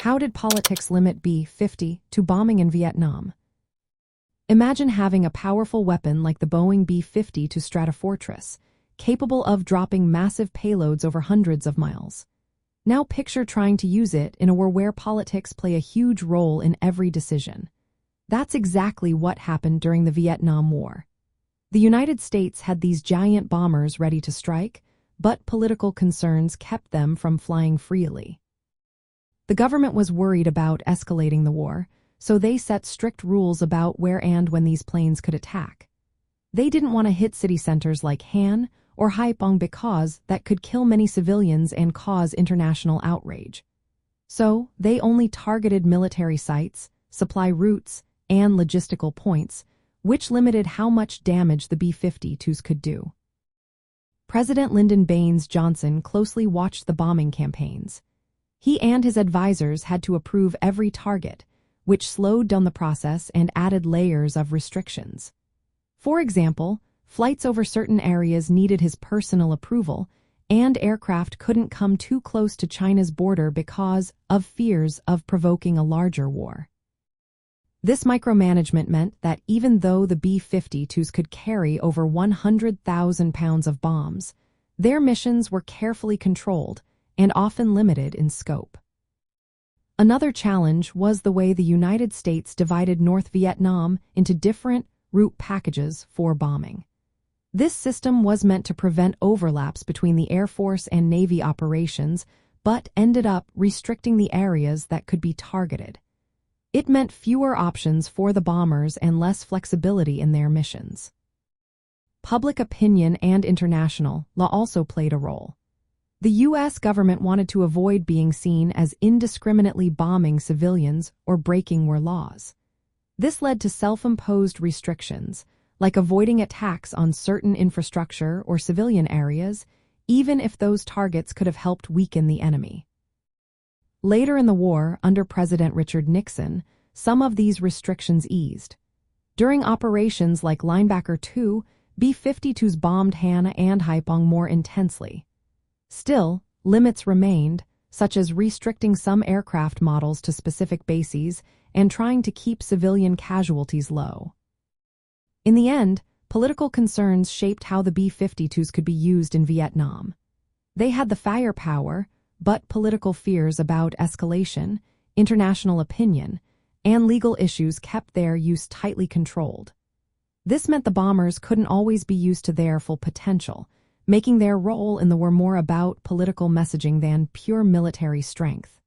How did politics limit B-52 bombing in Vietnam? Imagine having a powerful weapon like the Boeing B-52 Stratofortress, capable of dropping massive payloads over hundreds of miles. Now picture trying to use it in a war where politics play a huge role in every decision. That's exactly what happened during the Vietnam War. The United States had these giant bombers ready to strike, but political concerns kept them from flying freely. The government was worried about escalating the war, so they set strict rules about where and when these planes could attack. They didn't want to hit city centers like Han or Haiphong because that could kill many civilians and cause international outrage. So, they only targeted military sites, supply routes, and logistical points, which limited how much damage the B-52s could do. President Lyndon Baines Johnson closely watched the bombing campaigns. He and his advisors had to approve every target, which slowed down the process and added layers of restrictions. For example, flights over certain areas needed his personal approval, and aircraft couldn't come too close to China's border because of fears of provoking a larger war. This micromanagement meant that even though the B-52s could carry over 100,000 pounds of bombs, their missions were carefully controlled and often limited in scope. Another challenge was the way the United States divided North Vietnam into different route packages for bombing. This system was meant to prevent overlaps between the Air Force and Navy operations, but ended up restricting the areas that could be targeted. It meant fewer options for the bombers and less flexibility in their missions. Public opinion and international law also played a role. The U.S. government wanted to avoid being seen as indiscriminately bombing civilians or breaking war laws. This led to self-imposed restrictions, like avoiding attacks on certain infrastructure or civilian areas, even if those targets could have helped weaken the enemy. Later in the war, under President Richard Nixon, some of these restrictions eased. During operations like Linebacker II, B-52s bombed Hana and Haiphong more intensely. Still, limits remained, such as restricting some aircraft models to specific bases and trying to keep civilian casualties low. In the end, political concerns shaped how the B-52s could be used in Vietnam. They had the firepower, but political fears about escalation, international opinion, and legal issues kept their use tightly controlled. This meant the bombers couldn't always be used to their full potential, making their role in the war more about political messaging than pure military strength.